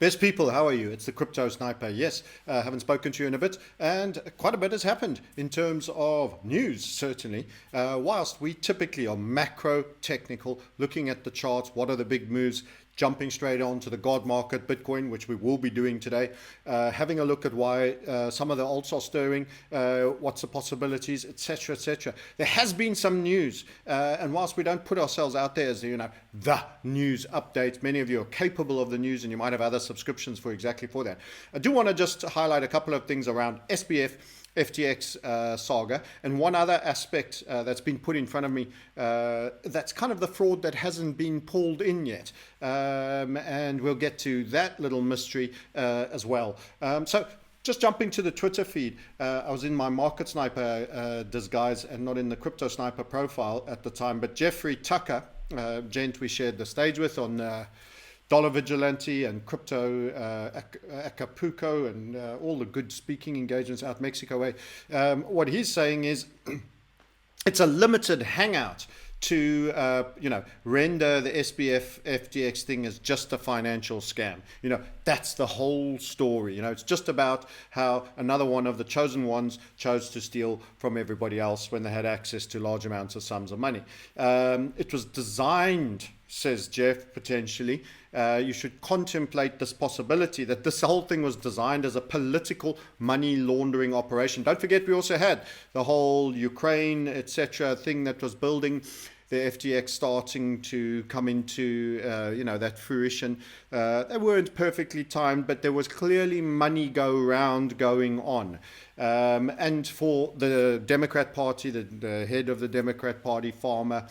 Best people, how are you? It's the Crypto Sniper. Yes, haven't spoken to you in a bit, and quite a bit has happened in terms of news, certainly. Whilst we typically are macro technical, looking at the charts, what are the big moves, jumping straight on to the God market, Bitcoin, which we will be doing today, having a look at why some of the alts are stirring, what's the possibilities, etc., etc. There has been some news, and whilst we don't put ourselves out there as the news updates, many of you are capable of the news, and you might have other subscriptions for exactly for that. I do want to just highlight a couple of things around SBF. FTX saga, and one other aspect that's been put in front of me that's kind of the fraud that hasn't been pulled in yet, and we'll get to that little mystery as well. So just jumping to the Twitter feed, I was in my Market Sniper disguise and not in the Crypto Sniper profile at the time, but Jeffrey Tucker, gent we shared the stage with on Dollar Vigilante and Crypto Acapulco and all the good speaking engagements out Mexico way. What he's saying is it's a limited hangout to render the SBF FTX thing as just a financial scam. That's the whole story. It's just about how another one of the chosen ones chose to steal from everybody else when they had access to large amounts of sums of money. It was designed, says Jeff, potentially. You should contemplate this possibility that this whole thing was designed as a political money laundering operation. Don't forget, we also had the whole Ukraine, etc. thing that was building, the FTX starting to come into, that fruition. They weren't perfectly timed, but there was clearly money going on. And for the Democrat Party, the head of the Democrat Party, Farmer,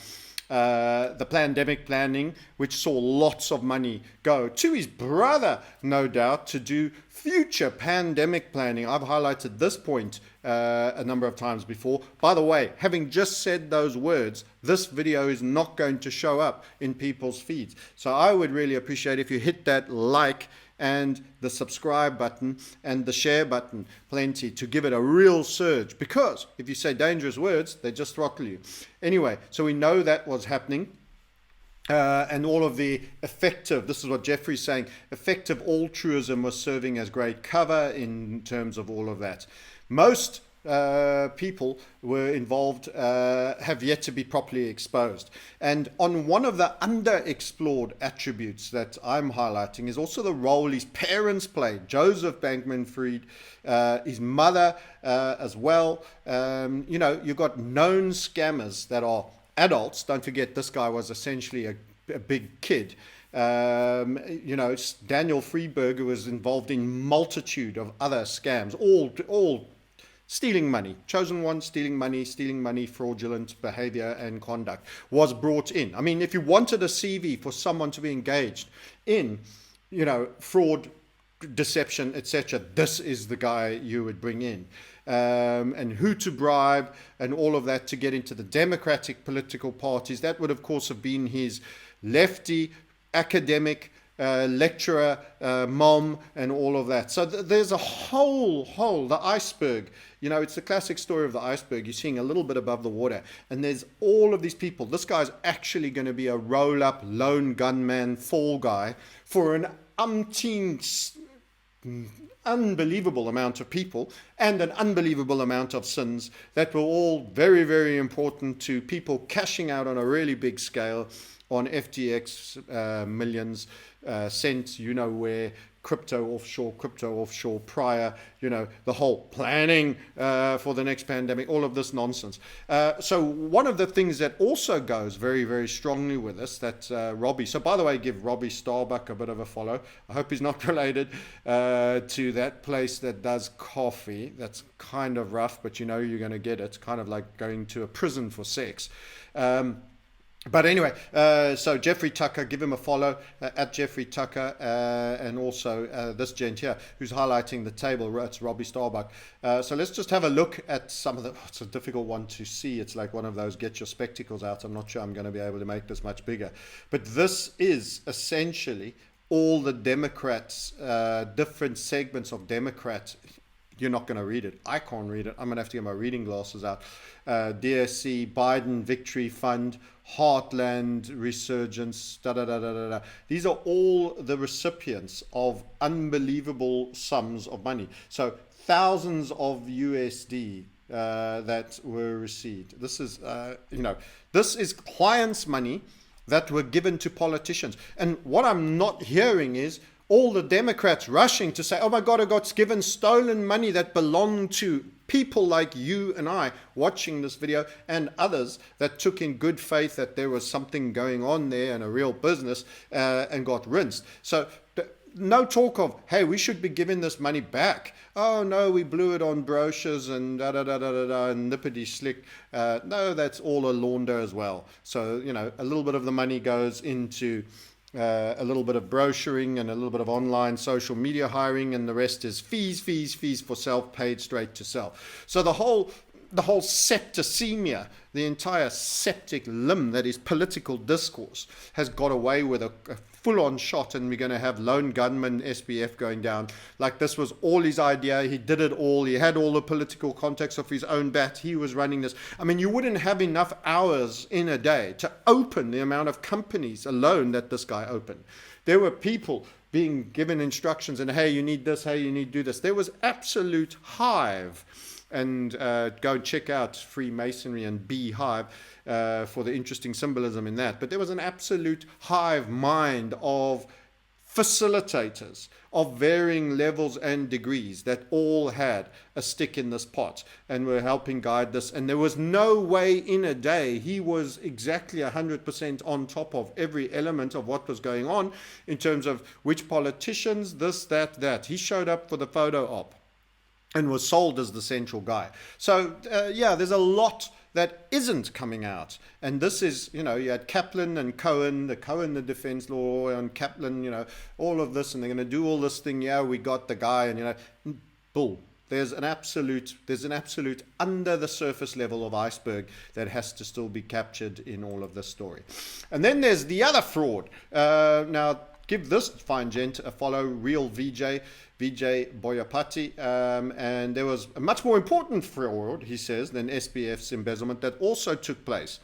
the pandemic planning, which saw lots of money go to his brother, no doubt, to do future pandemic planning. I've highlighted this point a number of times before. By the way, having just said those words, this video is not going to show up in people's feeds. So I would really appreciate if you hit that like and the subscribe button and the share button plenty to give it a real surge, because if you say dangerous words, they just throttle you. Anyway, so we know that was happening. And all of the effective, this is what Jeffrey's saying, effective altruism was serving as great cover in terms of all of that. Most people were involved have yet to be properly exposed. And on one of the underexplored attributes that I'm highlighting is also the role his parents played. Joseph Bankman-Fried, his mother as well. You've got known scammers that are adults. Don't forget, this guy was essentially a big kid. Daniel Friedberger was involved in multitude of other scams, all stealing money. Chosen one, stealing money, fraudulent behavior and conduct was brought in. I mean, if you wanted a CV for someone to be engaged in, fraud, deception, etc., this is the guy you would bring in. And who to bribe and all of that to get into the Democratic political parties. That would, of course, have been his lefty academic lecturer, mom, and all of that. So there's a the iceberg. It's the classic story of the iceberg. You're seeing a little bit above the water, and there's all of these people. This guy's actually going to be a roll-up, lone gunman, fall guy for an unbelievable amount of people and an unbelievable amount of sins that were all very, very important to people cashing out on a really big scale on FTX, millions sent, where, crypto offshore prior, the whole planning for the next pandemic, all of this nonsense. So one of the things that also goes very, very strongly with this, that Robbie, so by the way, give Robbie Starbuck a bit of a follow. I hope he's not related to that place that does coffee. That's kind of rough, but you're going to get it. It's kind of like going to a prison for sex. But anyway, so Jeffrey Tucker, give him a follow at Jeffrey Tucker, and also this gent here who's highlighting the table. It's Robbie Starbuck. So let's just have a look at some of the. It's a difficult one to see. It's like one of those get your spectacles out. I'm not sure I'm going to be able to make this much bigger. But this is essentially all the Democrats, different segments of Democrats. you're not going to read it. I can't read it. I'm going to have to get my reading glasses out. DSC, Biden Victory Fund, Heartland Resurgence, da-da-da-da-da-da. These are all the recipients of unbelievable sums of money. So thousands of USD that were received. This is, this is clients' money that were given to politicians. And what I'm not hearing is all the Democrats rushing to say, oh my God, I got given stolen money that belonged to people like you and I watching this video, and others that took in good faith that there was something going on there and a real business and got rinsed. So no talk of, hey, we should be giving this money back. Oh no, we blew it on brochures and da-da-da-da-da and nippity slick. No, that's all a launder as well. So, a little bit of the money goes into a little bit of brochuring and a little bit of online social media hiring, and the rest is fees for self, paid straight to self. So the whole septicemia, the entire septic limb that is political discourse, has got away with a full-on shot, and we're going to have lone gunman SBF going down like this was all his idea. He did it all. He had all the political context of his own bat. He was running this. I mean, you wouldn't have enough hours in a day to open the amount of companies alone that this guy opened. There were people being given instructions and, hey, you need this, hey, you need to do this. There was absolute hive. And go and check out Freemasonry and Beehive for the interesting symbolism in that. But there was an absolute hive mind of facilitators of varying levels and degrees that all had a stick in this pot and were helping guide this. And there was no way in a day he was exactly 100% on top of every element of what was going on in terms of which politicians, this, that. He showed up for the photo op and was sold as the central guy. So, there's a lot that isn't coming out. And this is, you had Kaplan and Cohen, the defense law, and Kaplan, all of this, and they're going to do all this thing. Yeah, we got the guy, and, bull. There's an absolute under the surface level of iceberg that has to still be captured in all of this story. And then there's the other fraud. Now, give this fine gent a follow, Real Vijay Boyapati, and there was a much more important fraud, he says, than SBF's embezzlement that also took place.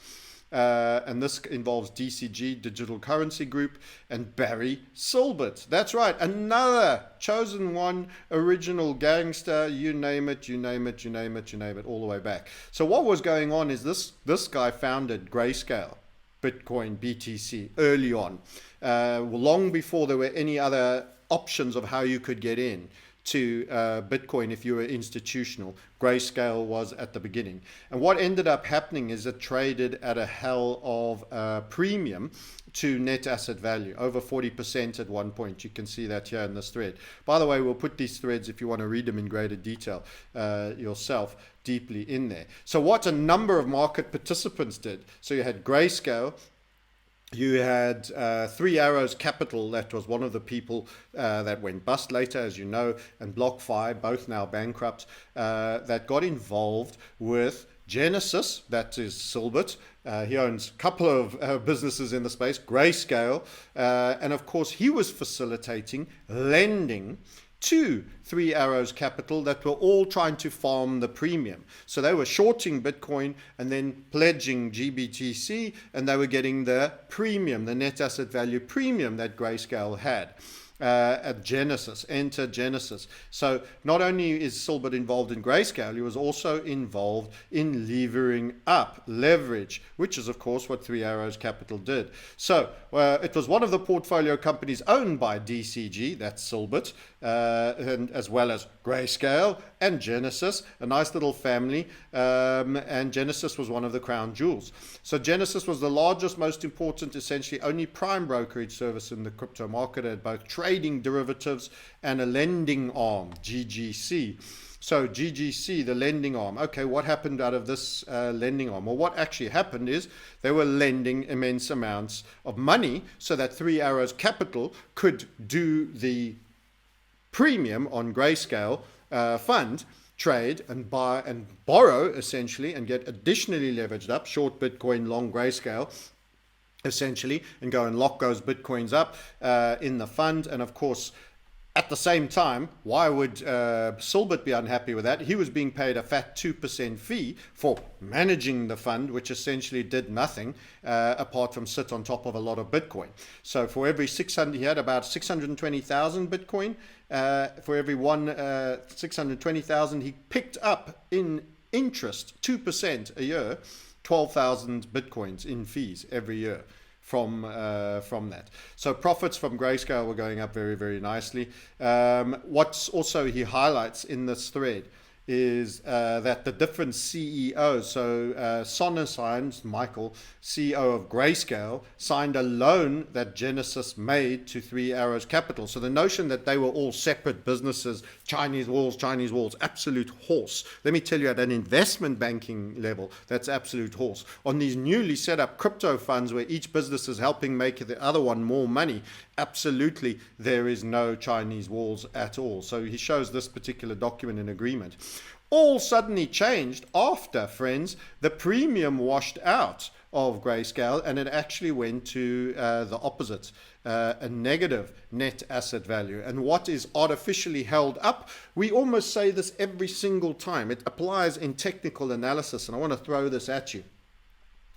And this involves DCG, Digital Currency Group, and Barry Silbert. That's right, another chosen one, original gangster, you name it, all the way back. So what was going on is this guy founded Grayscale, Bitcoin, BTC, early on, long before there were any other options of how you could get in to Bitcoin if you were institutional. Grayscale was at the beginning. And what ended up happening is it traded at a hell of premium to net asset value, over 40% at one point. You can see that here in this thread. By the way, we'll put these threads, if you want to read them in greater detail yourself, deeply in there. So what a number of market participants did. So you had Grayscale, you had Three Arrows Capital, that was one of the people that went bust later, as you know, and BlockFi, both now bankrupt, that got involved with Genesis, that is Silbert. He owns a couple of businesses in the space, Grayscale, and of course he was facilitating lending to Three Arrows Capital that were all trying to farm the premium. So they were shorting Bitcoin and then pledging GBTC, and they were getting the premium, the net asset value premium that Grayscale had. At Genesis, enter Genesis. So not only is Silbert involved in Grayscale, he was also involved in levering up, leverage, which is of course what Three Arrows Capital did. So it was one of the portfolio companies owned by DCG, that's Silbert, and as well as Grayscale and Genesis, a nice little family, and Genesis was one of the crown jewels. So Genesis was the largest, most important, essentially only prime brokerage service in the crypto market, at both trading derivatives and a lending arm, GGC. So GGC, the lending arm. Okay, what happened out of this lending arm? Well, what actually happened is they were lending immense amounts of money so that Three Arrows Capital could do the premium on Grayscale fund, trade and buy and borrow essentially, and get additionally leveraged up, short Bitcoin, long Grayscale, essentially, and go and lock those Bitcoins up in the fund. And of course, At the same time, why would Silbert be unhappy with that? He was being paid a fat 2% fee for managing the fund, which essentially did nothing apart from sit on top of a lot of Bitcoin. So for every 600, he had about 620,000 Bitcoin. For every 620,000, he picked up in interest 2% a year, 12,000 Bitcoins in fees every year from that. So profits from Grayscale were going up very, very nicely. What's also he highlights in this thread is that the different CEOs, so Sonne, Michael, CEO of Grayscale, signed a loan that Genesis made to Three Arrows Capital. So the notion that they were all separate businesses, Chinese walls, absolute horse. Let me tell you, at an investment banking level, that's absolute horse. On these newly set up crypto funds where each business is helping make the other one more money, absolutely there is no Chinese walls at all. So he shows this particular document in agreement. All suddenly changed after, friends, the premium washed out of Grayscale, and it actually went to the opposite, a negative net asset value. And what is artificially held up, we almost say this every single time. It applies in technical analysis, and I want to throw this at you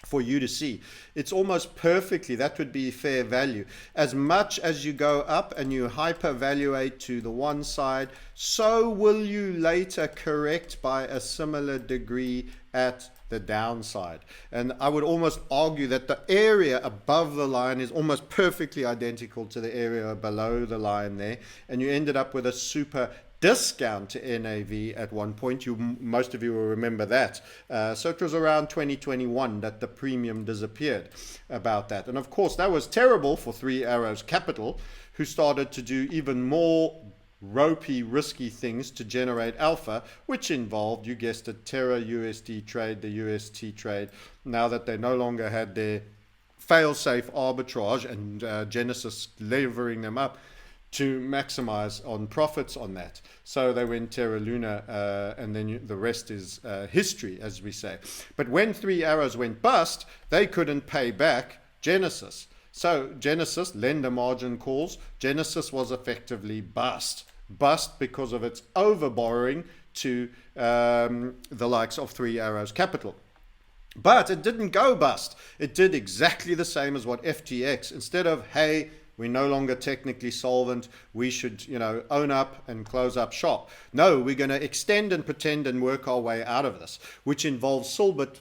for you to see. It's almost perfectly, that would be fair value. As much as you go up and you hypervaluate to the one side, so will you later correct by a similar degree at the downside. And I would almost argue that the area above the line is almost perfectly identical to the area below the line there, and you ended up with a super discount to NAV at one point. Most of you will remember that. So it was around 2021 that the premium disappeared about that. And of course, that was terrible for Three Arrows Capital, who started to do even more ropey, risky things to generate alpha, which involved, you guessed it, Terra USD trade, the UST trade. Now that they no longer had their fail-safe arbitrage and Genesis levering them up to maximize on profits on that. So they went Terra Luna, and then the rest is history, as we say. But when Three Arrows went bust, they couldn't pay back Genesis. So Genesis, lender margin calls, Genesis was effectively bust because of its overborrowing to the likes of Three Arrows Capital. But it didn't go bust. It did exactly the same as what FTX. Instead of, hey, we're no longer technically solvent, we should, own up and close up shop. No, we're going to extend and pretend and work our way out of this, which involves Silbert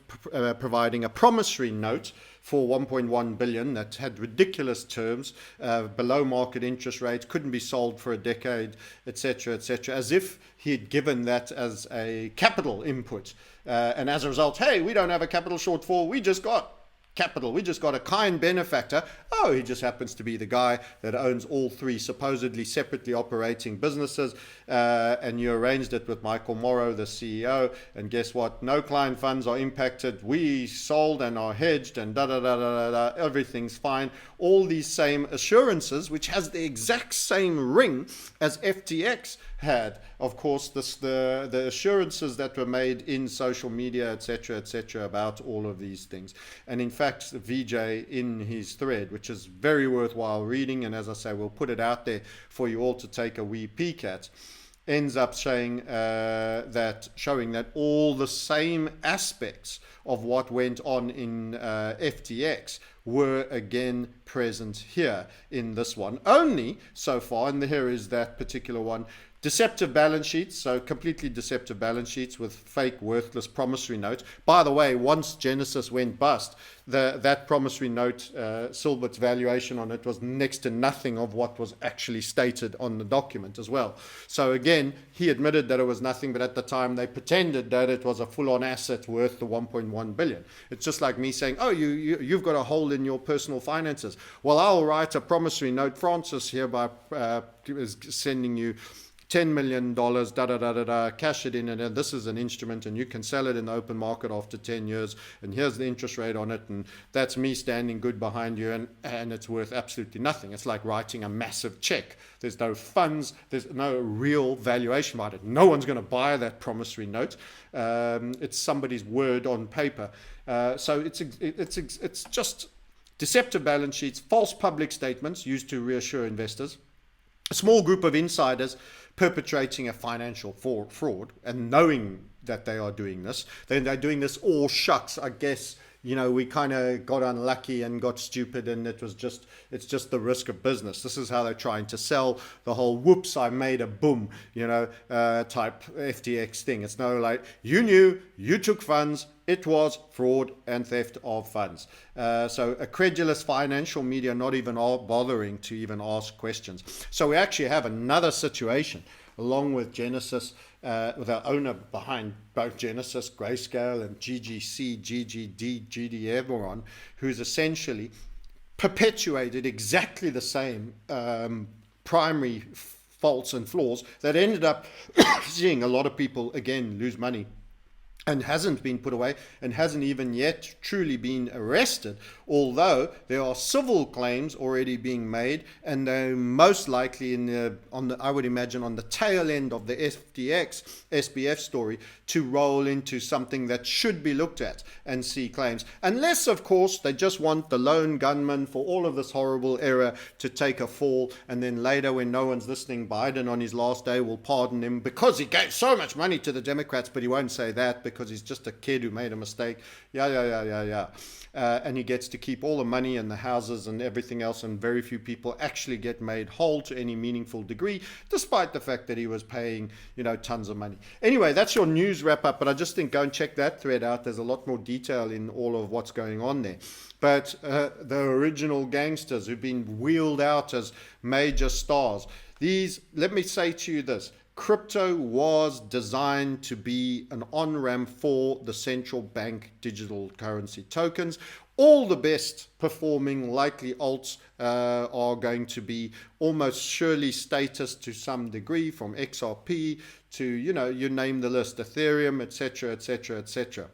providing a promissory note for 1.1 billion that had ridiculous terms, below market interest rates, couldn't be sold for a decade, etc., as if he had given that as a capital input. And as a result, hey, we don't have a capital shortfall, we just got capital. We just got a kind benefactor. Oh, he just happens to be the guy that owns all three supposedly separately operating businesses. And you arranged it with Michael Morrow, the CEO. And guess what? No client funds are impacted. We sold and are hedged and da-da-da-da-da. Everything's fine. All these same assurances, which has the exact same ring as FTX had. Of course, the assurances that were made in social media, etc., about all of these things. And in fact, VJ in his thread, which is very worthwhile reading, and as I say, we'll put it out there for you all to take a wee peek at, ends up showing that all the same aspects of what went on in FTX were again present here in this one. Only so far, and here is that particular one, deceptive balance sheets, so completely deceptive balance sheets with fake, worthless promissory notes. By the way, once Genesis went bust, that promissory note, Silbert's valuation on it was next to nothing of what was actually stated on the document as well. So again, he admitted that it was nothing, but at the time they pretended that it was a full-on asset worth the 1.1 billion. It's just like me saying, oh, you've got a hole in your personal finances. Well, I'll write a promissory note, Francis, hereby is sending you $10 million, cash it in, and this is an instrument, and you can sell it in the open market after 10 years, and here's the interest rate on it, and that's me standing good behind you, and it's worth absolutely nothing. It's like writing a massive check. There's no funds, there's no real valuation behind it. No one's going to buy that promissory note. It's somebody's word on paper. So it's just deceptive balance sheets, false public statements used to reassure investors, a small group of insiders perpetrating a financial fraud and knowing that they are doing this. Then they're doing this all shucks, I guess. We kind of got unlucky and got stupid, and it's just the risk of business. This is how they're trying to sell the whole whoops, I made a boom, type FTX thing. It's no like, you knew, you took funds, it was fraud and theft of funds. So a credulous financial media not even bothering to even ask questions. So we actually have another situation along with Genesis, with our owner behind both Genesis, Grayscale, and GGC, GGD, GD who's essentially perpetuated exactly the same primary faults and flaws that ended up seeing a lot of people, again, lose money, and hasn't been put away and hasn't even yet truly been arrested, although there are civil claims already being made, and they're most likely I would imagine on the tail end of the FTX SBF story to roll into something that should be looked at and see claims, unless of course they just want the lone gunman for all of this horrible error to take a fall, and then later when no one's listening, Biden on his last day will pardon him because he gave so much money to the Democrats, but he won't say that because he's just a kid who made a mistake. And he gets to keep all the money and the houses and everything else, and very few people actually get made whole to any meaningful degree, despite the fact that he was paying, tons of money. Anyway, that's your news wrap up, but I just think go and check that thread out. There's a lot more detail in all of what's going on there. But the original gangsters who've been wheeled out as major stars, let me say to you this: crypto was designed to be an on-ramp for the central bank digital currency tokens. All the best performing likely alts are going to be almost surely status to some degree, from XRP to, you name the list, Ethereum, etc., etc., etc.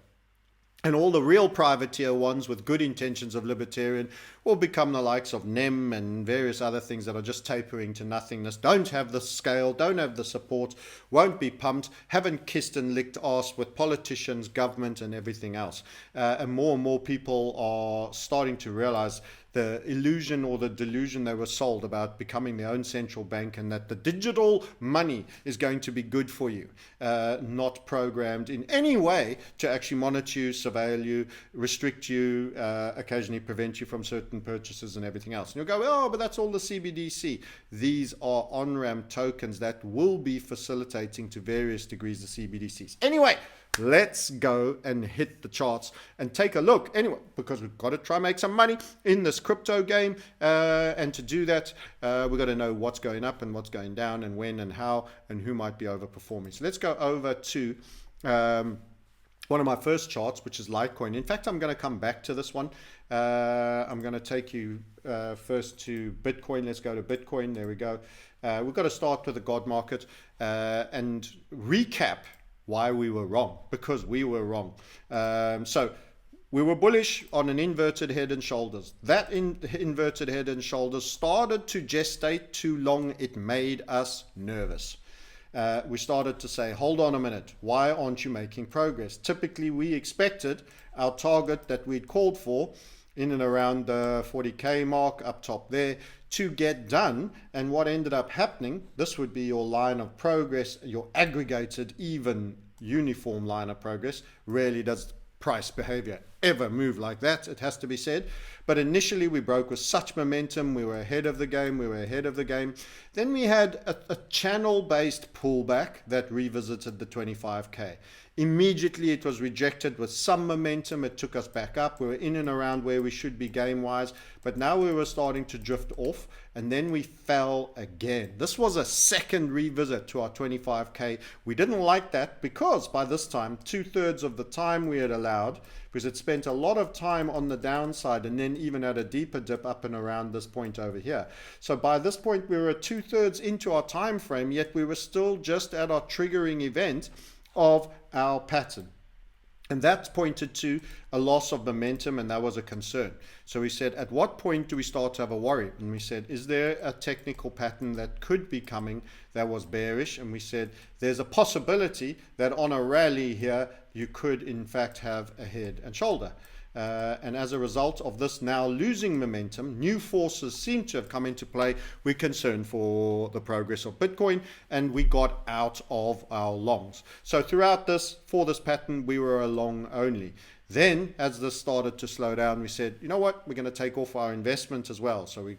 And all the real privateer ones with good intentions of libertarian will become the likes of NEM and various other things that are just tapering to nothingness, don't have the scale, don't have the support, won't be pumped, haven't kissed and licked arse with politicians, government, and everything else. And more people are starting to realize the illusion or the delusion they were sold about becoming their own central bank, and that the digital money is going to be good for you, not programmed in any way to actually monitor you, surveil you, restrict you, occasionally prevent you from certain purchases and everything else. And you'll go, oh, but that's all the CBDC. These are on-ramp tokens that will be facilitating to various degrees the CBDCs. Anyway, let's go and hit the charts and take a look anyway, because we've got to try and make some money in this crypto game, and to do that we've got to know what's going up and what's going down and when and how and who might be overperforming. So let's go over to one of my first charts, which is Litecoin. In fact, I'm going to come back to this one. I'm going to take you first to Bitcoin. Let's go to Bitcoin. There we go. We've got to start with the God market and recap why we were wrong, because we were wrong. So we were bullish on an inverted head and shoulders. That inverted head and shoulders started to gestate too long. It made us nervous. We started to say, hold on a minute, why aren't you making progress? Typically, we expected our target that we'd called for in and around the 40K mark up top there to get done. And what ended up happening, this would be your line of progress, your aggregated, even uniform line of progress. Rarely does price behavior ever move like that, it has to be said. But initially we broke with such momentum, we were ahead of the game, Then we had a channel-based pullback that revisited the 25K. Immediately it was rejected with some momentum. It took us back up. We were in and around where we should be game-wise, but now we were starting to drift off, and then we fell again. This was a second revisit to our 25K. We didn't like that because by this time, 2/3 of the time we had allowed, because it spent a lot of time on the downside and then even at a deeper dip up and around this point over here. So by this point, we were 2/3 into our time frame, yet we were still just at our triggering event of our pattern. And that pointed to a loss of momentum, and that was a concern. So we said, at what point do we start to have a worry? And we said, is there a technical pattern that could be coming that was bearish? And we said, there's a possibility that on a rally here, you could in fact have a head and shoulder. And as a result of this now losing momentum, new forces seem to have come into play. We're concerned for the progress of Bitcoin, and we got out of our longs. So throughout this, for this pattern, we were a long only. Then, as this started to slow down, we said, you know what, we're going to take off our investment as well. So we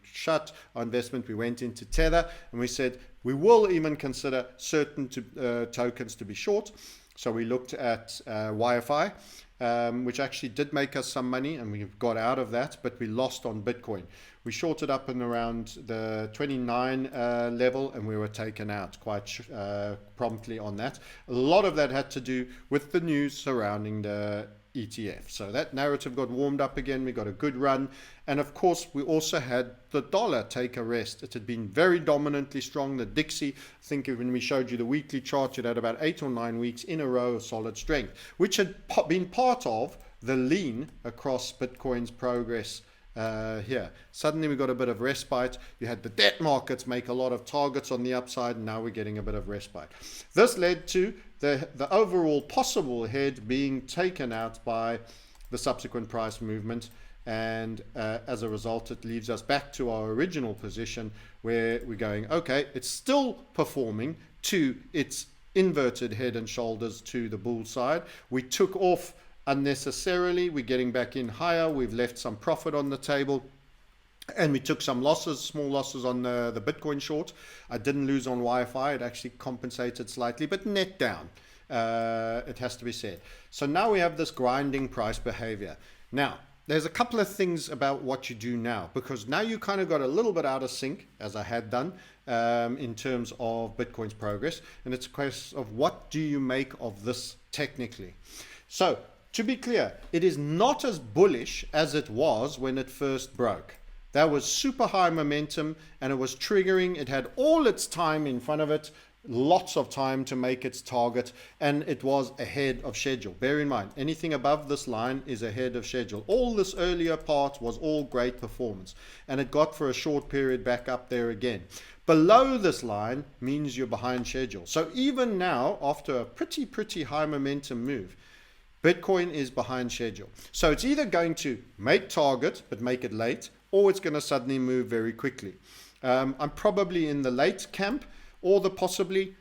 shut our investment. We went into Tether, and we said we will even consider certain tokens to be short. So we looked at YFI, which actually did make us some money, and we got out of that, but we lost on Bitcoin. We shorted up and around the 29 level, and we were taken out quite promptly on that. A lot of that had to do with the news surrounding the ETF. So that narrative got warmed up again. We got a good run. And of course, we also had the dollar take a rest. It had been very dominantly strong. The Dixie, I think when we showed you the weekly chart, it had about 8 or 9 weeks in a row of solid strength, which had been part of the lean across Bitcoin's progress here. Suddenly we got a bit of respite. You had the debt markets make a lot of targets on the upside, and now we're getting a bit of respite. This led to the overall possible head being taken out by the subsequent price movement, and as a result it leaves us back to our original position where we're going, okay, it's still performing to its inverted head and shoulders to the bull side. We took off unnecessarily. We're getting back in higher. We've left some profit on the table, and we took some losses, small losses on the Bitcoin short. I didn't lose on Wi-Fi. It actually compensated slightly, but net down, it has to be said. So now we have this grinding price behavior. Now, there's a couple of things about what you do now, because now you kind of got a little bit out of sync, as I had done, in terms of Bitcoin's progress. And it's a question of what do you make of this technically. So to be clear, it is not as bullish as it was when it first broke. That was super high momentum, and it was triggering. It had all its time in front of it, lots of time to make its target, and it was ahead of schedule. Bear in mind, anything above this line is ahead of schedule. All this earlier part was all great performance, and it got for a short period back up there again. Below this line means you're behind schedule. So even now, after a pretty high momentum move, Bitcoin is behind schedule. So it's either going to make target, but make it late, or it's going to suddenly move very quickly. I'm probably in the late camp, or the possibly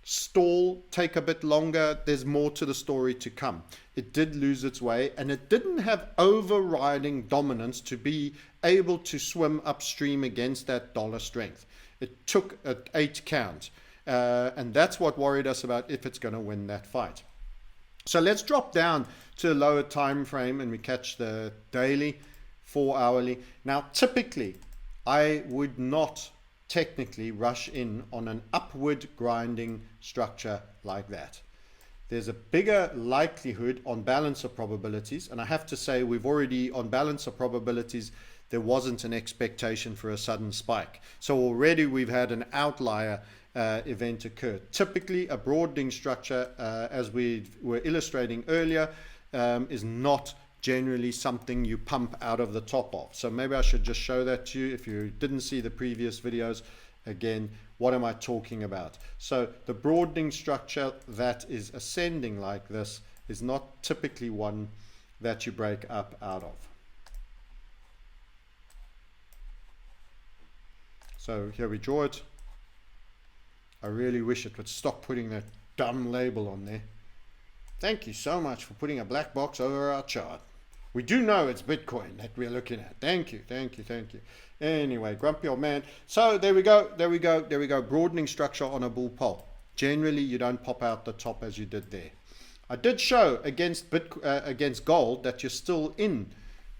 stall, take a bit longer. There's more to the story to come. It did lose its way, and it didn't have overriding dominance to be able to swim upstream against that dollar strength. It took an 8 count, and that's what worried us about if it's going to win that fight. So let's drop down to a lower time frame, and we catch the daily, 4 hourly. Now, typically, I would not technically rush in on an upward grinding structure like that. There's a bigger likelihood on balance of probabilities, and I have to say we've already, on balance of probabilities, there wasn't an expectation for a sudden spike. So already we've had an outlier event occur. Typically, a broadening structure, as we were illustrating earlier, is not generally something you pump out of the top of. So maybe I should just show that to you. If you didn't see the previous videos, again, what am I talking about? So the broadening structure that is ascending like this is not typically one that you break up out of. So here we draw it. I really wish it would stop putting that dumb label on there. Thank you so much for putting a black box over our chart. We do know it's Bitcoin that we're looking at. Thank you. Anyway, grumpy old man. So there we go. Broadening structure on a bull pole. Generally, you don't pop out the top as you did there. I did show against gold that you're still in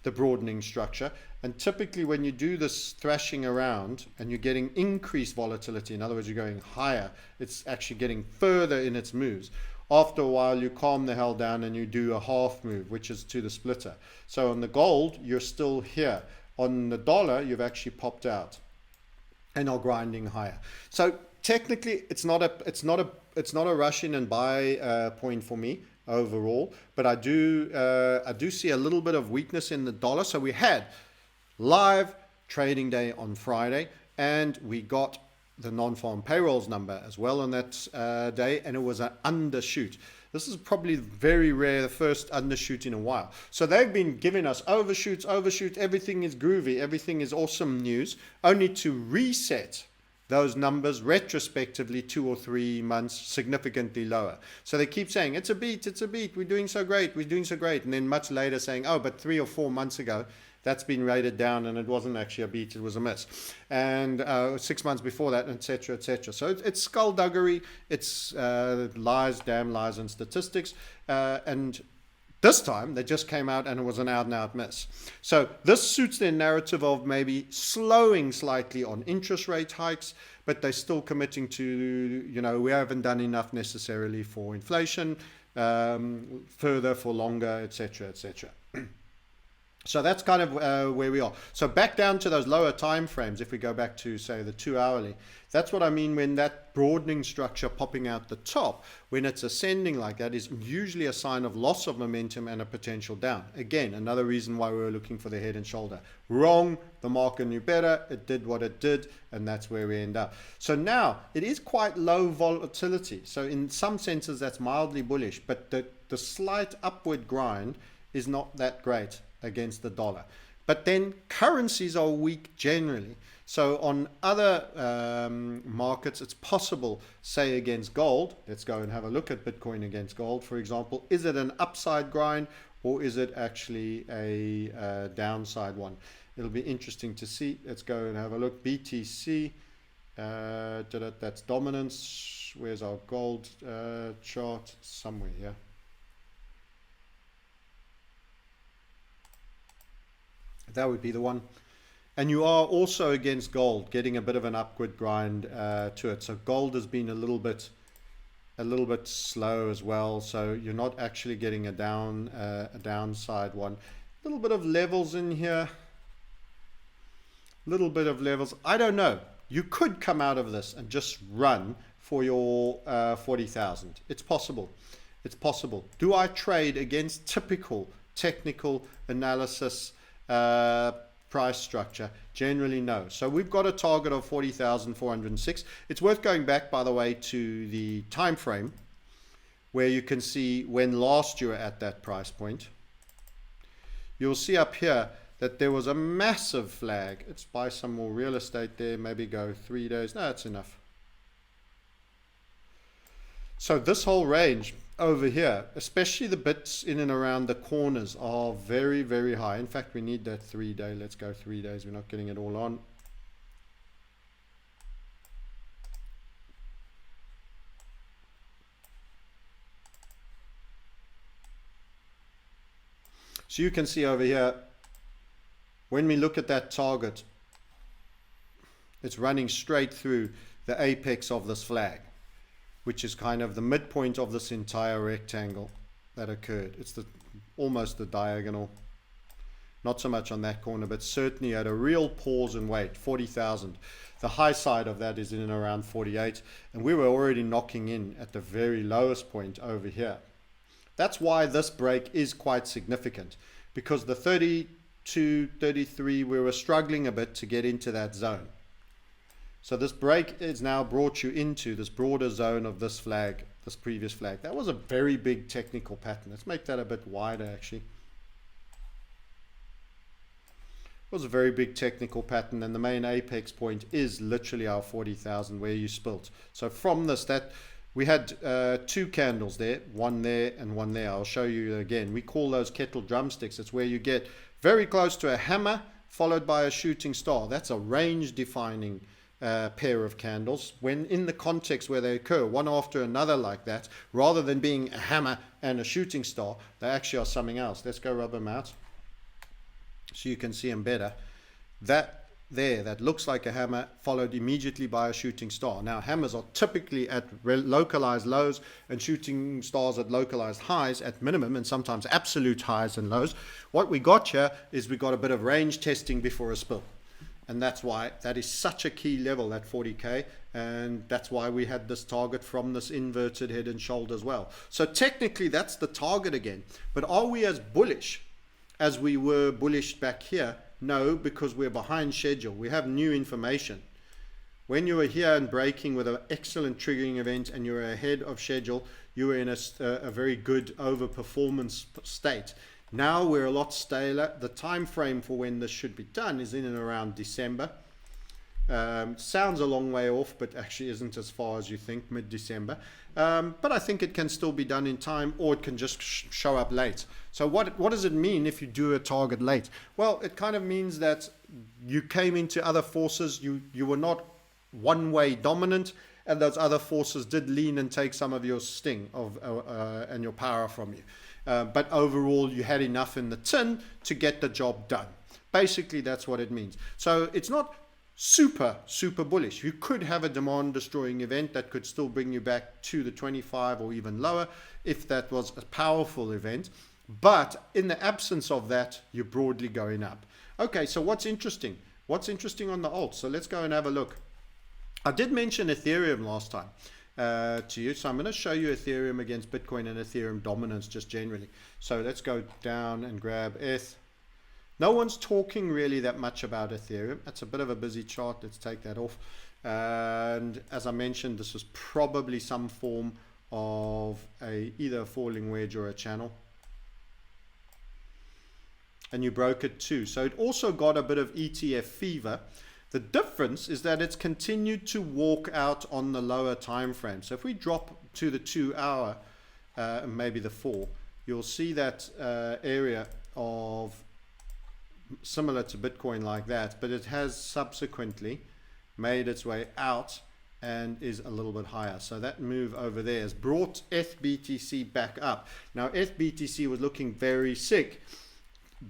the broadening structure. And typically when you do this thrashing around and you're getting increased volatility, in other words, you're going higher, it's actually getting further in its moves. After a while, you calm the hell down and you do a half move, which is to the splitter. So on the gold, you're still here. On the dollar, you've actually popped out and are grinding higher. So technically, it's not a rush in and buy point for me overall, but I do see a little bit of weakness in the dollar. So we had live trading day on Friday, and we got the non-farm payrolls number as well on that day, and it was an undershoot. This is probably very rare, the first undershoot in a while. So they've been giving us overshoots, everything is groovy, everything is awesome news, only to reset those numbers retrospectively 2 or 3 months significantly lower. So they keep saying, it's a beat, we're doing so great, and then much later saying, oh, but 3 or 4 months ago, that's been rated down and it wasn't actually a beat, it was a miss. And 6 months before that, etc., etc. So it's skullduggery, it's lies, damn lies and statistics. And this time, they just came out and it was an out-and-out miss. So this suits their narrative of maybe slowing slightly on interest rate hikes, but they're still committing to, you know, we haven't done enough necessarily for inflation, further, for longer, etc., etc. So that's kind of where we are. So back down to those lower time frames, if we go back to, say, the 2 hourly, that's what I mean when that broadening structure popping out the top, when it's ascending like that, is usually a sign of loss of momentum and a potential down. Again, another reason why we were looking for the head and shoulder. Wrong, the market knew better, it did what it did, and that's where we end up. So now, it is quite low volatility. So in some senses, that's mildly bullish, but the slight upward grind is not that great against the dollar. But then currencies are weak generally. So on other markets, it's possible, say against gold, let's go and have a look at Bitcoin against gold, for example. Is it an upside grind or is it actually a downside one? It'll be interesting to see. Let's go and have a look. BTC, that's dominance. Where's our gold chart? Somewhere here. That would be the one. And you are also against gold, getting a bit of an upward grind to it. So gold has been a little bit slow as well. So you're not actually getting a downside one. A little bit of levels in here. Little bit of levels. I don't know. You could come out of this and just run for your 40,000. It's possible. It's possible. Do I trade against typical technical analysis price structure? Generally no. So we've got a target of 40,406. It's worth going back, by the way, to the time frame where you can see when last you were at that price point. You'll see up here that there was a massive flag. Let's buy some more real estate there, maybe go 3 days. No, that's enough. So this whole range over here, especially the bits in and around the corners, are very, very high. In fact, we need that 3 day. Let's go 3 days. We're not getting it all on. So you can see over here, when we look at that target, it's running straight through the apex of this flag, which is kind of the midpoint of this entire rectangle that occurred. It's almost the diagonal. Not so much on that corner, but certainly at a real pause and wait, 40,000. The high side of that is in and around 48, and we were already knocking in at the very lowest point over here. That's why this break is quite significant, because the 32, 33, we were struggling a bit to get into that zone. So this break has now brought you into this broader zone of this flag, this previous flag. That was a very big technical pattern. Let's make that a bit wider actually. It was a very big technical pattern, and the main apex point is literally our 40,000 where you spilt. So from this, that we had 2 candles there, one there and one there. I'll show you again. We call those kettle drumsticks. It's where you get very close to a hammer followed by a shooting star. That's a range defining pair of candles when in the context where they occur one after another like that, rather than being a hammer and a shooting star, they actually are something else. Let's go rub them out so you can see them better. That there, that looks like a hammer, followed immediately by a shooting star. Now hammers are typically at localized lows and shooting stars at localized highs at minimum, and sometimes absolute highs and lows. What we got here is we got a bit of range testing before a spill. And that's why that is such a key level, that 40K, and that's why we had this target from this inverted head and shoulder as well. So technically that's the target again, but are we as bullish as we were bullish back here? No, because we're behind schedule. We have new information. when you were here and breaking with an excellent triggering event and you were ahead of schedule, you were in a very good overperformance state. Now we're a lot staler. The time frame for when this should be done is in and around December. Sounds a long way off, but actually isn't as far as you think, mid-December. But I think it can still be done in time, or it can just show up late. So what does it mean if you do a target late? Well, it kind of means that you came into other forces, you were not one-way dominant, and those other forces did lean and take some of your sting and your power from you. But overall, you had enough in the tin to get the job done. Basically, that's what it means. So it's not super bullish. You could have a demand destroying event that could still bring you back to the 25 or even lower if that was a powerful event. But in the absence of that, you're broadly going up. Okay, so what's interesting? What's interesting on the alts? So let's go and have a look. I did mention Ethereum last time to you, so I'm going to show you Ethereum against Bitcoin and Ethereum dominance just generally. So let's go down and grab ETH. No one's talking really that much about Ethereum. That's a bit of a busy chart. Let's take that off. And as I mentioned, this was probably some form of either a falling wedge or a channel. And you broke it too. So it also got a bit of ETF fever. The difference is that it's continued to walk out on the lower time frame. So if we drop to the 2 hour, maybe the 4, you'll see that area of similar to Bitcoin like that, but it has subsequently made its way out and is a little bit higher. So that move over there has brought ETH/BTC back up. Now ETH/BTC was looking very sick.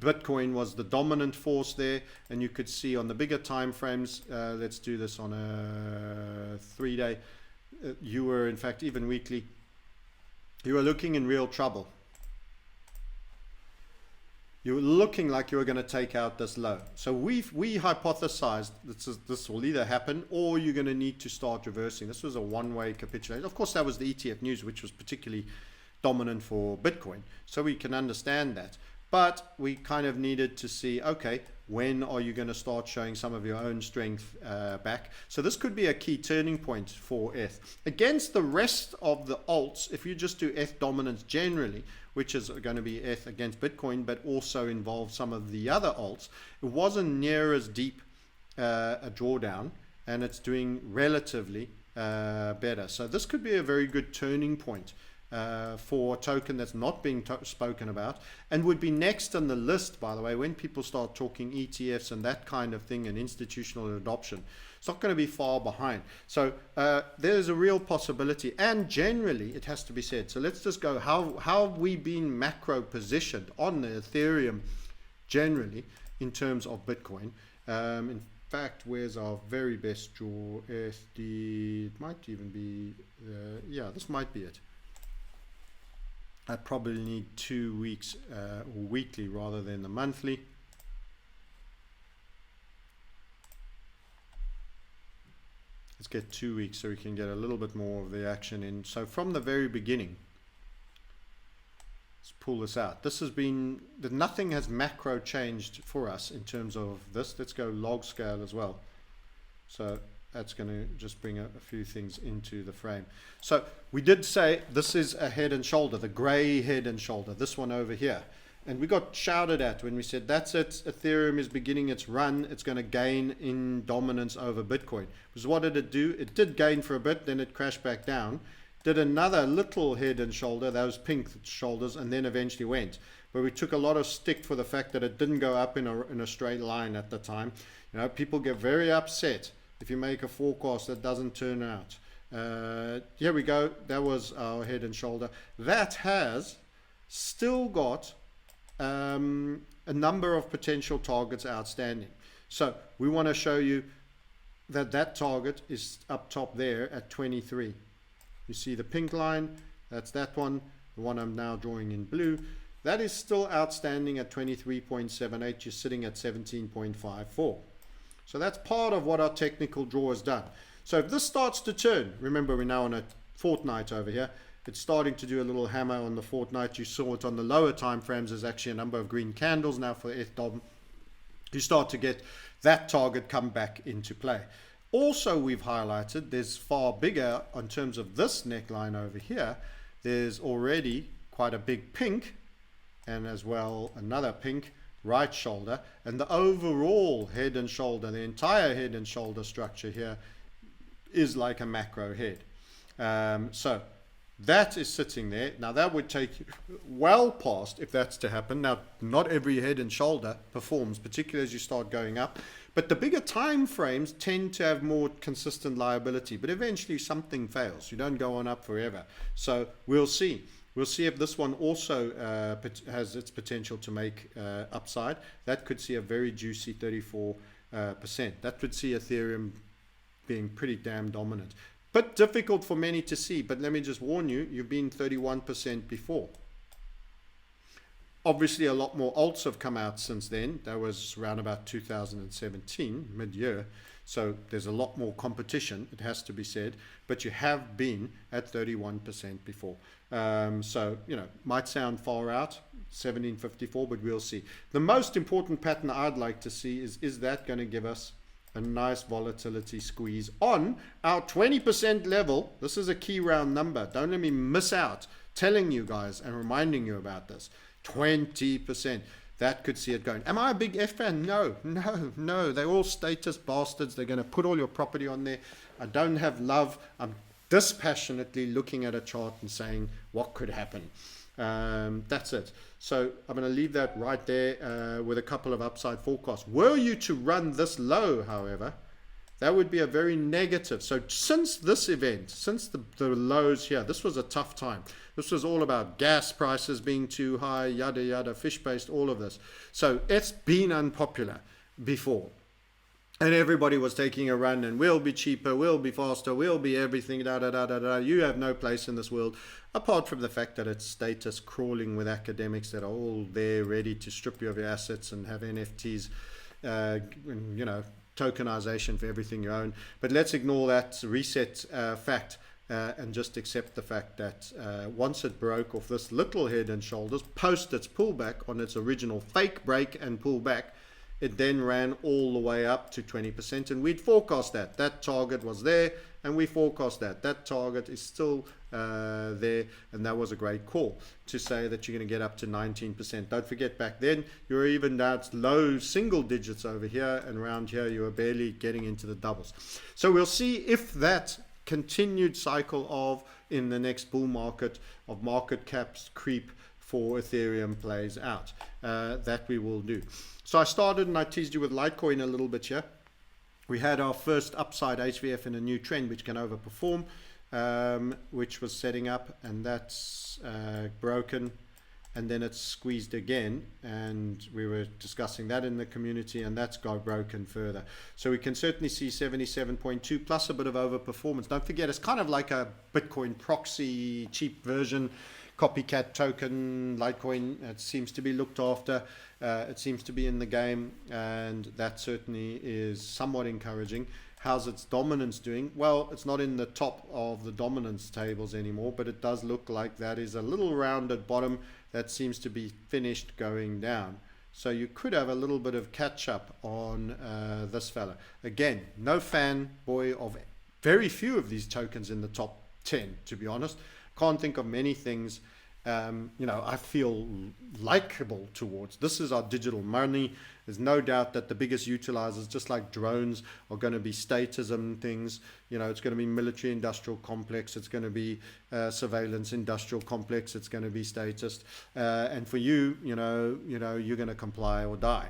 Bitcoin was the dominant force there, and you could see on the bigger time frames, let's do this on a 3-day, you were, in fact, even weekly, you were looking in real trouble. You were looking like you were going to take out this low. So we hypothesized this will either happen or you're going to need to start reversing. This was a one-way capitulation. Of course, that was the ETF news, which was particularly dominant for Bitcoin. So we can understand that. But we kind of needed to see, okay, when are you going to start showing some of your own strength back? So this could be a key turning point for ETH. Against the rest of the alts, if you just do ETH dominance generally, which is going to be ETH against Bitcoin, but also involves some of the other alts, it wasn't near as deep a drawdown, and it's doing relatively better. So this could be a very good turning point for a token that's not being spoken about, and would be next on the list, by the way, when people start talking ETFs and that kind of thing and institutional adoption. It's not going to be far behind. So there's a real possibility, and generally it has to be said. So let's just go, how have we been macro positioned on the Ethereum generally in terms of Bitcoin? In fact, where's our very best draw? SD, it might even be, yeah, this might be it. I probably need 2 weeks or weekly rather than the monthly. Let's get 2 weeks so we can get a little bit more of the action in. So from the very beginning, let's pull this out. This has been, nothing has macro changed for us in terms of this. Let's go log scale as well. So that's going to just bring a few things into the frame. So we did say this is a head and shoulder, the gray head and shoulder, this one over here. And we got shouted at when we said, that's it, Ethereum is beginning its run, it's going to gain in dominance over Bitcoin. Because what did it do? It did gain for a bit, then it crashed back down, did another little head and shoulder, those pink shoulders, and then eventually went. But we took a lot of stick for the fact that it didn't go up in a straight line at the time. You know, people get very upset if you make a forecast that doesn't turn out. Here we go, that was our head and shoulder. That has still got a number of potential targets outstanding. So we want to show you that that target is up top there at 23. You see the pink line, that's that one, the one I'm now drawing in blue. That is still outstanding at 23.78, you're sitting at 17.54. So that's part of what our technical draw has done. So if this starts to turn, remember we're now on a fortnight over here, it's starting to do a little hammer on the fortnight. You saw it on the lower time frames. There's actually a number of green candles now for ETH. You start to get that target come back into play. Also, we've highlighted there's far bigger in terms of this neckline over here. There's already quite a big pink, and as well another pink right shoulder, and the overall head and shoulder, the entire head and shoulder structure here is like a macro head. So that is sitting there. Now that would take well past, if that's to happen. Now, not every head and shoulder performs, particularly as you start going up, but the bigger time frames tend to have more consistent liability, but eventually something fails. You don't go on up forever. So we'll see. We'll see if this one also has its potential to make upside. That could see a very juicy 34%. That would see Ethereum being pretty damn dominant. But difficult for many to see. But let me just warn you, you've been 31% before. Obviously, a lot more alts have come out since then. That was around about 2017, mid-year. So there's a lot more competition, it has to be said. But you have been at 31% before. So, you know, might sound far out, 1754, but we'll see. The most important pattern I'd like to see is that going to give us a nice volatility squeeze on our 20% level. This is a key round number. Don't let me miss out telling you guys and reminding you about this. 20%. That could see it going. Am I a big F fan? No. They're all status bastards. They're going to put all your property on there. I don't have love. I'm dispassionately looking at a chart and saying what could happen. That's it. So I'm going to leave that right there with a couple of upside forecasts. Were you to run this low, however, that would be a very negative. So since this event, since the lows here, this was a tough time. This was all about gas prices being too high, yada, yada, fish-based, all of this. So it's been unpopular before. And everybody was taking a run and we'll be cheaper, we'll be faster, we'll be everything, da, da, da, da, da. You have no place in this world, apart from the fact that it's status crawling with academics that are all there ready to strip you of your assets and have NFTs, you know, tokenization for everything you own. But let's ignore that reset fact and just accept the fact that once it broke off this little head and shoulders, post its pullback on its original fake break and pullback, it then ran all the way up to 20%, and we'd forecast that. That target was there, and we forecast that. That target is still there, and that was a great call to say that you're going to get up to 19%. Don't forget, back then, you were even down to low single digits over here, and around here, you were barely getting into the doubles. So we'll see if that continued cycle of, in the next bull market, of market caps creep for Ethereum plays out. That we will do. So I started and I teased you with Litecoin a little bit here. We had our first upside HVF in a new trend which can overperform, which was setting up, and that's broken, and then it's squeezed again, and we were discussing that in the community, and that's got broken further. So we can certainly see 77.2 plus a bit of overperformance. Don't forget, it's kind of like a Bitcoin proxy cheap version, copycat token. Litecoin, it seems to be looked after, it seems to be in the game, and that certainly is somewhat encouraging. How's its dominance doing? Well, it's not in the top of the dominance tables anymore, but it does look like that is a little rounded bottom that seems to be finished going down. So you could have a little bit of catch up on this fella. Again, no fanboy of very few of these tokens in the top 10, to be honest. Can't think of many things, you know, I feel likable towards. This is our digital money. There's no doubt that the biggest utilizers, just like drones, are going to be statism things. You know, it's going to be military industrial complex. It's going to be surveillance industrial complex. It's going to be statist. And for you, you know, you're going to comply or die.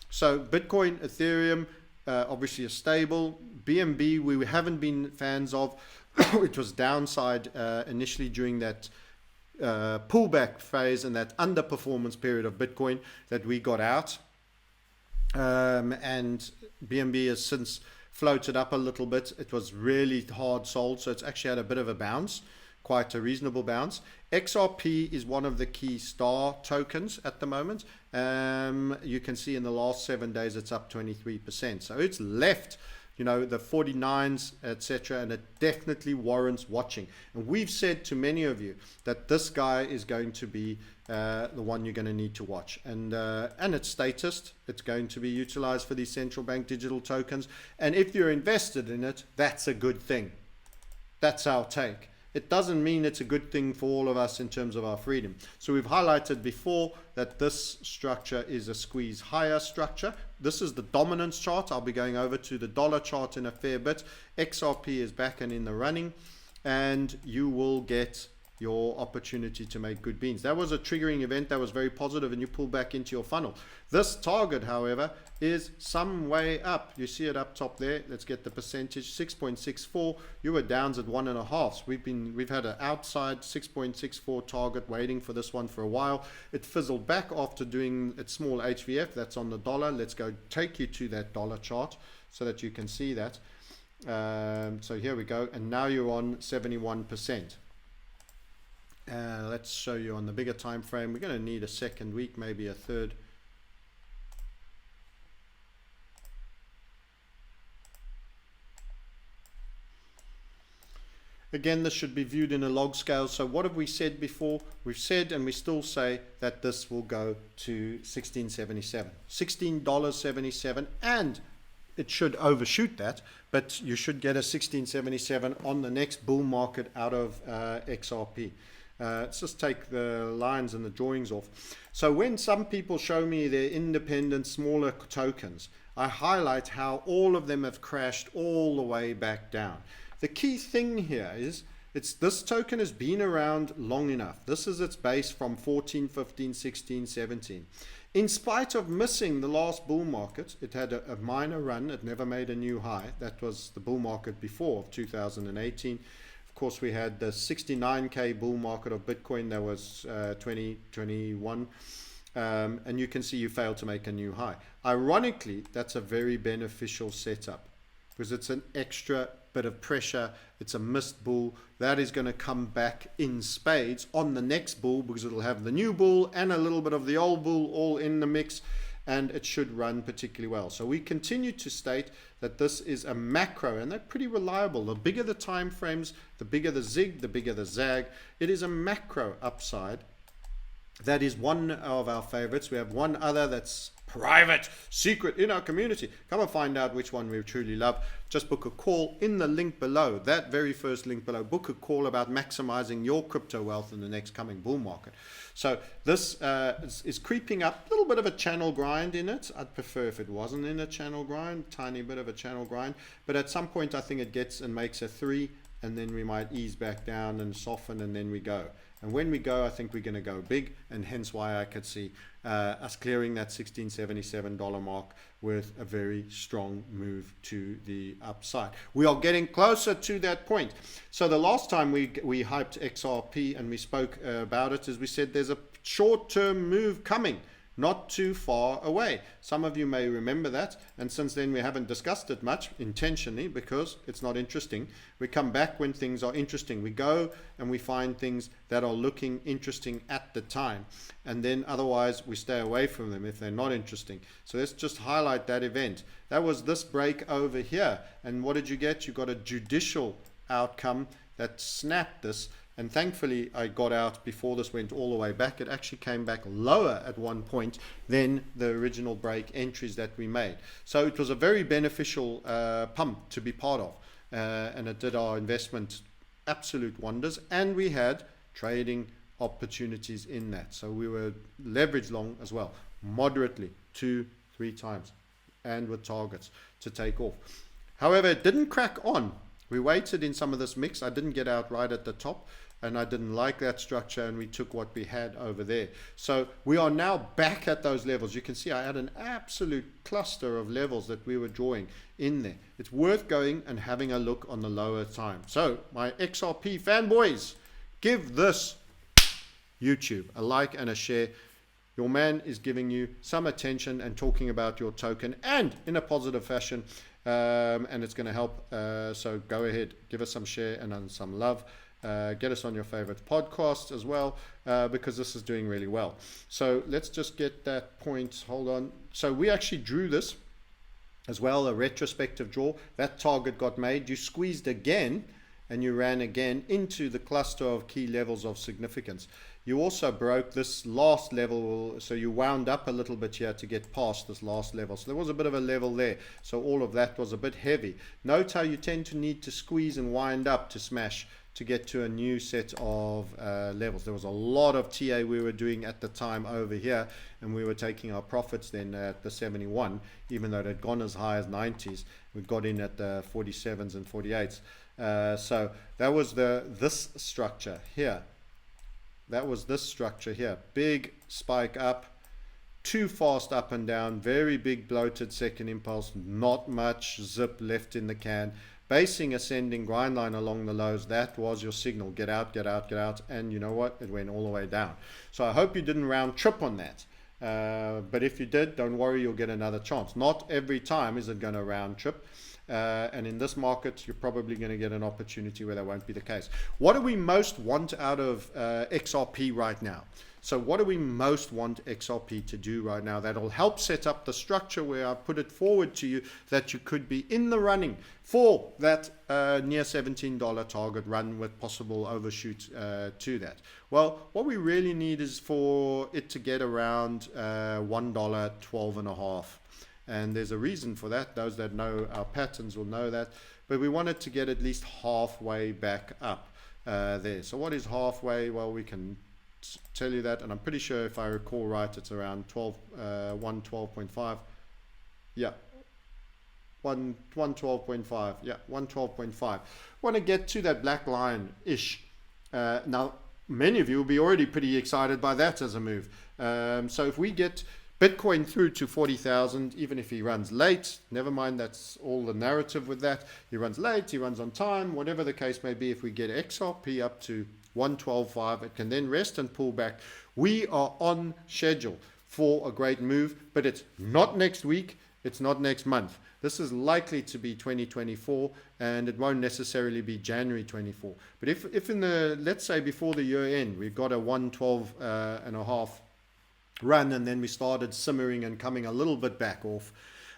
So Bitcoin, Ethereum, obviously a stable. BNB, we haven't been fans of. It was downside initially during that pullback phase and that underperformance period of Bitcoin that we got out. And BNB has since floated up a little bit. It was really hard sold, so it's actually had a bit of a bounce, quite a reasonable bounce. XRP is one of the key star tokens at the moment. You can see in the last 7 days it's up 23%. So it's left you know, the 49s, etc., and it definitely warrants watching. And we've said to many of you that this guy is going to be the one you're going to need to watch, and it's statist. It's going to be utilized for these central bank digital tokens, and if you're invested in it, that's a good thing. That's our take. It doesn't mean it's a good thing for all of us in terms of our freedom. So we've highlighted before that this structure is a squeeze higher structure. This is the dominance chart. I'll be going over to the dollar chart in a fair bit. XRP is back and in the running, and you will get your opportunity to make good beans. That was a triggering event that was very positive, and you pull back into your funnel. This target, however, is some way up. You see it up top there. Let's get the percentage, 6.64. You were downs at 1.5. We've had an outside 6.64 target waiting for this one for a while. It fizzled back after doing its small HVF. That's on the dollar. Let's go take you to that dollar chart so that you can see that. So here we go, and now you're on 71%. Let's show you on the bigger time frame. We're going to need a second week, maybe a third. Again, this should be viewed in a log scale. So what have we said before? We've said, and we still say, that this will go to $16.77, $16.77, and it should overshoot that, but you should get a $16.77 on the next bull market out of XRP. Let's just take the lines and the drawings off. So when some people show me their independent smaller tokens, I highlight how all of them have crashed all the way back down. The key thing here is this token has been around long enough. This is its base from 14, 15, 16, 17. In spite of missing the last bull market, it had a minor run. It never made a new high. That was the bull market before of 2018. Of course, we had the 69K bull market of Bitcoin. That was 2021. And you can see you failed to make a new high. Ironically, that's a very beneficial setup because it's an extra bit of pressure. It's a missed bull that is going to come back in spades on the next bull because it'll have the new bull and a little bit of the old bull all in the mix, and it should run particularly well. So we continue to state that this is a macro, and they're pretty reliable. The bigger the time frames, the bigger the zig, the bigger the zag. It is a macro upside. That is one of our favorites. We have one other that's private, secret in our community. Come and find out which one we truly love. Just book a call in the link below, that very first link below. Book a call about maximizing your crypto wealth in the next coming bull market. So this is creeping up, a little bit of a channel grind in it. I'd prefer if it wasn't in a channel grind, tiny bit of a channel grind. But at some point, I think it gets and makes a 3, and then we might ease back down and soften, and then we go. And when we go, I think we're going to go big, and hence why I could see us clearing that $16.77 mark with a very strong move to the upside. We are getting closer to that point. So the last time we hyped XRP and we spoke about it, is we said there's a short-term move coming, not too far away. Some of you may remember that, and since then we haven't discussed it much intentionally because it's not interesting. We come back when things are interesting. We go and we find things that are looking interesting at the time, and then otherwise we stay away from them if they're not interesting. So let's just highlight that event. That was this break over here, and what did you get? You got a judicial outcome that snapped this. And thankfully, I got out before this went all the way back. It actually came back lower at one point than the original break entries that we made. So it was a very beneficial pump to be part of. And it did our investment absolute wonders. And we had trading opportunities in that. So we were leveraged long as well, moderately, 2-3 times, and with targets to take off. However, it didn't crack on. We waited in some of this mix. I didn't get out right at the top, and I didn't like that structure, and we took what we had over there. So we are now back at those levels. You can see I had an absolute cluster of levels that we were drawing in there. It's worth going and having a look on the lower time. So my XRP fanboys, give this YouTube a like and a share. Your man is giving you some attention and talking about your token, and in a positive fashion. And it's going to help. So go ahead, give us some share and some love. Get us on your favorite podcast as well, because this is doing really well. So let's just get that point. Hold on. So we actually drew this as well, a retrospective draw. That target got made. You squeezed again and you ran again into the cluster of key levels of significance. You also broke this last level, so you wound up a little bit here to get past this last level. So there was a bit of a level there. So all of that was a bit heavy. Note how you tend to need to squeeze and wind up to smash to get to a new set of levels. There was a lot of TA we were doing at the time over here, and we were taking our profits then at the 71, even though it had gone as high as 90s. We got in at the 47s and 48s. So that was this structure here. That was this structure here. Big spike up, too fast up and down, very big bloated second impulse, not much zip left in the can. Basing ascending grind line along the lows, that was your signal. Get out, get out, get out. And you know what? It went all the way down. So I hope you didn't round trip on that. But if you did, don't worry, you'll get another chance. Not every time is it going to round trip. And in this market, you're probably going to get an opportunity where that won't be the case. What do we most want out of XRP right now? So what do we most want XRP to do right now that'll help set up the structure where I put it forward to you that you could be in the running for that near $17 target run with possible overshoot to that? Well, what we really need is for it to get around $1.12.5. And there's a reason for that. Those that know our patterns will know that. But we want it to get at least halfway back up there. So what is halfway? Well, we can tell you that, and I'm pretty sure if I recall right, it's around 112.5. Yeah, 112.5. Yeah, 112.5. Want to get to that black line ish. Now, many of you will be already pretty excited by that as a move. So if we get Bitcoin through to 40,000, even if he runs late, never mind, that's all the narrative with that. He runs late, he runs on time, whatever the case may be. If we get XRP up to 112.5, it can then rest and pull back. We are on schedule for a great move, but it's not next week, it's not next month. This is likely to be 2024, and it won't necessarily be January 24. But if in the, let's say before the year end, we've got a 112.5 run, and then we started simmering and coming a little bit back off,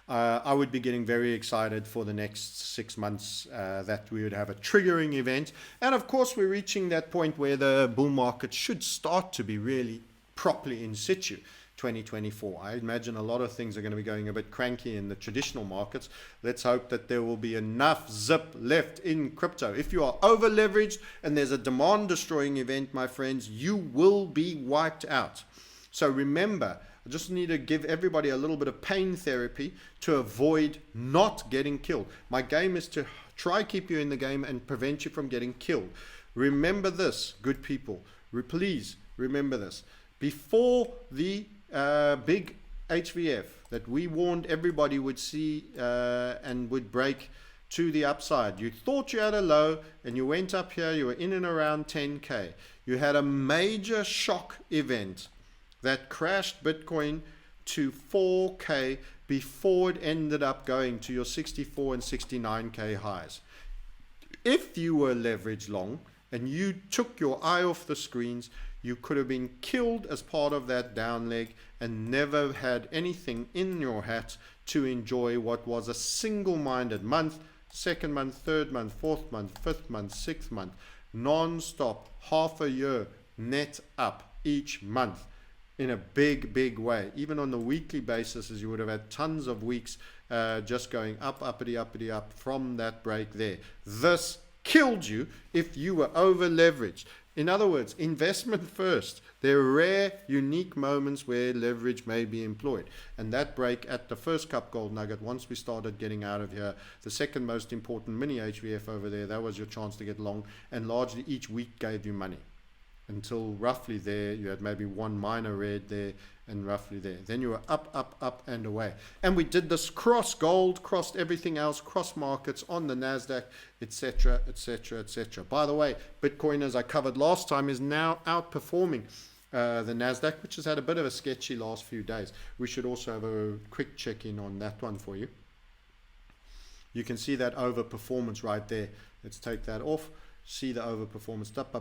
I would be getting very excited for the next 6 months that we would have a triggering event. And of course, we're reaching that point where the bull market should start to be really properly in situ. 2024. I imagine a lot of things are going to be going a bit cranky in the traditional markets. Let's hope that there will be enough zip left in crypto. If you are over leveraged and there's a demand destroying event, my friends, you will be wiped out. So remember, I just need to give everybody a little bit of pain therapy to avoid not getting killed. My game is to try keep you in the game and prevent you from getting killed. Remember this, good people. Please remember this. Before the big HVF that we warned everybody would see and would break to the upside, you thought you had a low and you went up here, you were in and around 10K. You had a major shock event that crashed Bitcoin to 4K before it ended up going to your 64 and 69K highs. If you were leveraged long and you took your eye off the screens, you could have been killed as part of that down leg and never had anything in your hat to enjoy what was a single-minded month, second month, third month, fourth month, fifth month, sixth month, non-stop, half a year, net up each month. In a big way. Even on the weekly basis, as you would have had tons of weeks just going up, uppity, up from that break there. This killed you if you were over leveraged. In other words, investment first. There are rare, unique moments where leverage may be employed. And that break at the first cup gold nugget, once we started getting out of here, the second most important mini HVF over there, that was your chance to get long. And largely each week gave you money. Until roughly there, you had maybe one minor red there and roughly there. Then you were up and away. And we did this cross gold, crossed everything else, cross markets on the NASDAQ, etc., etc., etc. By the way, Bitcoin, as I covered last time, is now outperforming the NASDAQ, which has had a bit of a sketchy last few days. We should also have a quick check-in on that one for you. You can see that overperformance right there. Let's take that off. See the overperformance up,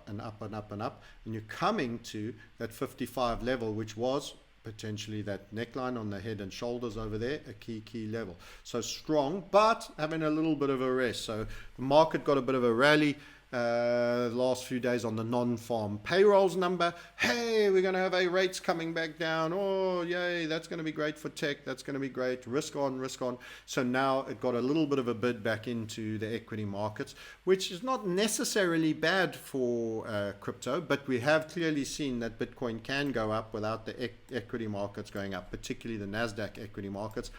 and up. And you're coming to that 55 level, which was potentially that neckline on the head and shoulders over there, a key level. So strong, but having a little bit of a rest. So the market got a bit of a rally last few days on the non-farm payrolls number. Hey, we're going to have rates coming back down. Oh, yay, that's going to be great for tech. That's going to be great. Risk on, risk on. So now it got a little bit of a bid back into the equity markets, which is not necessarily bad for crypto, but we have clearly seen that Bitcoin can go up without the equity markets going up, particularly the NASDAQ equity markets.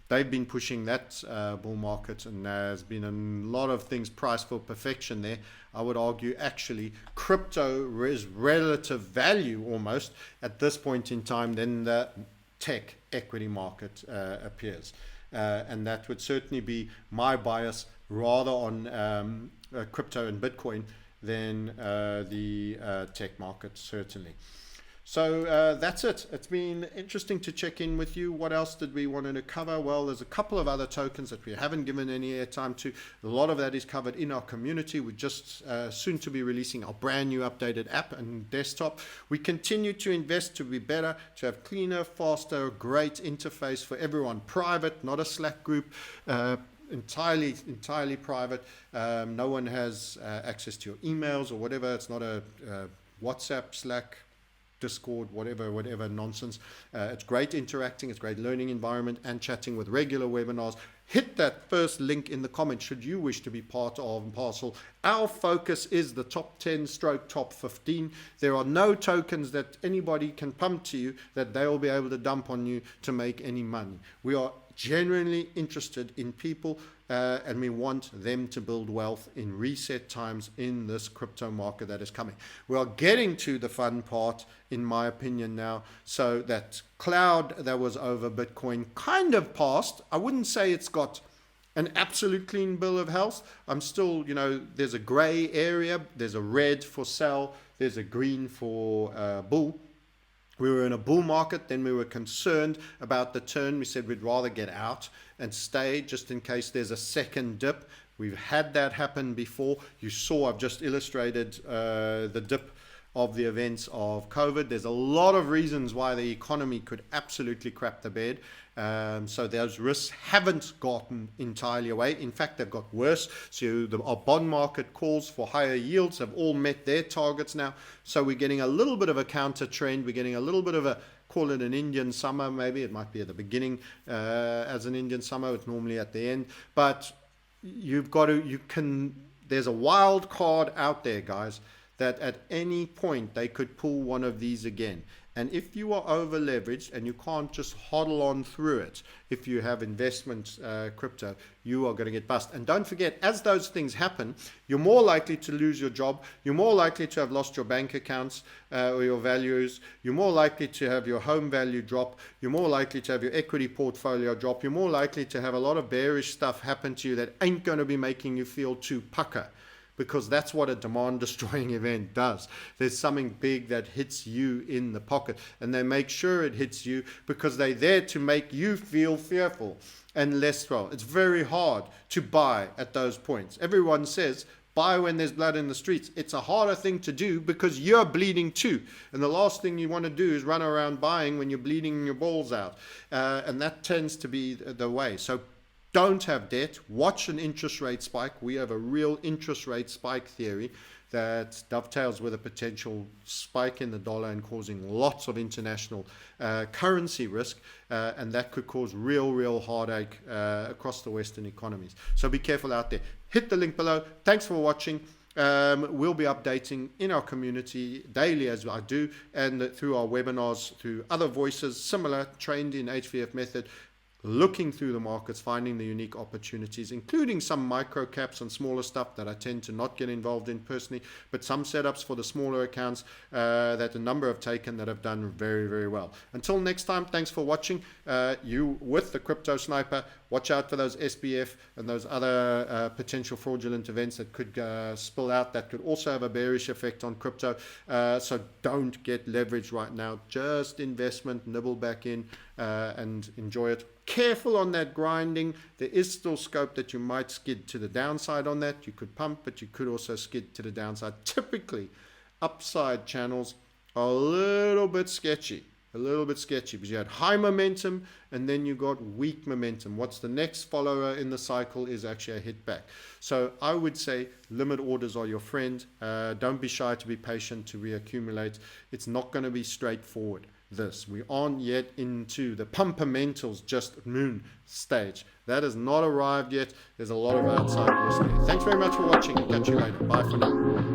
They've been pushing that bull market, and there's been a lot of things priced for perfection there. I would argue actually crypto is relative value almost at this point in time than the tech equity market appears. And that would certainly be my bias rather on crypto and Bitcoin than the tech market, certainly. So that's it. It's been interesting to check in with you. What else did we want to cover? Well, there's a couple of other tokens that we haven't given any airtime to. A lot of that is covered in our community. We're just soon to be releasing our brand new updated app and desktop. We continue to invest to be better, to have cleaner, faster, great interface for everyone. Private, not a Slack group. Entirely private. No one has access to your emails or whatever. It's not a WhatsApp, Slack, Discord, whatever nonsense. It's great interacting, it's great learning environment and chatting with regular webinars. Hit that first link in the comments should you wish to be part of and parcel. Our focus is the top 10 stroke top 15. There are no tokens that anybody can pump to you that they will be able to dump on you to make any money. We are genuinely interested in people and we want them to build wealth in reset times in this crypto market that is coming. We are getting to the fun part, in my opinion, now. So that cloud that was over Bitcoin kind of passed. I wouldn't say it's got an absolute clean bill of health. I'm still, there's a gray area. There's a red for sell. There's a green for bull. We were in a bull market, then we were concerned about the turn. We said we'd rather get out and stay just in case there's a second dip. We've had that happen before. You saw I've just illustrated the dip of the events of COVID. There's a lot of reasons why the economy could absolutely crap the bed. So those risks haven't gotten entirely away. In fact, they've got worse. So our bond market calls for higher yields have all met their targets now. So we're getting a little bit of a counter trend. We're getting a little bit of a, call it an Indian summer, maybe. It might be at the beginning as an Indian summer. It's normally at the end. But there's a wild card out there, guys, that at any point they could pull one of these again. And if you are over leveraged and you can't just hodl on through it, if you have investment crypto, you are going to get bust. And don't forget, as those things happen, you're more likely to lose your job. You're more likely to have lost your bank accounts or your values. You're more likely to have your home value drop. You're more likely to have your equity portfolio drop. You're more likely to have a lot of bearish stuff happen to you that ain't going to be making you feel too pucker. Because that's what a demand destroying event does. There's something big that hits you in the pocket, and they make sure it hits you because they're there to make you feel fearful and less well. It's very hard to buy at those points. Everyone says buy when there's blood in the streets. It's a harder thing to do because you're bleeding too, and the last thing you want to do is run around buying when you're bleeding your balls out, and that tends to be the way. So don't have debt. Watch an interest rate spike. We have a real interest rate spike theory that dovetails with a potential spike in the dollar and causing lots of international currency risk, and that could cause real heartache across the Western economies. So be careful out there. Hit the link below. Thanks for watching. We'll be updating in our community daily as I do, and through our webinars, through other voices, similar, trained in HVF method, looking through the markets, finding the unique opportunities, including some micro caps and smaller stuff that I tend to not get involved in personally, but some setups for the smaller accounts that a number have taken that have done very well. Until next time, thanks for watching. You with the Crypto Sniper, watch out for those SBF and those other potential fraudulent events that could spill out, that could also have a bearish effect on crypto. So don't get leverage right now. Just investment, nibble back in and enjoy it. Careful on that grinding. There is still scope that you might skid to the downside on that. You could pump, but you could also skid to the downside. Typically, upside channels are a little bit sketchy. a little bit sketchy because you had high momentum and then you got weak momentum. What's the next follower in the cycle is actually a hit back. So I would say limit orders are your friend. Don't be shy to be patient, to reaccumulate. It's not going to be straightforward. We aren't yet into the pumpermentals just moon stage. That has not arrived yet. There's a lot of outside risk there. Thanks very much for watching. Catch you later. Bye for now.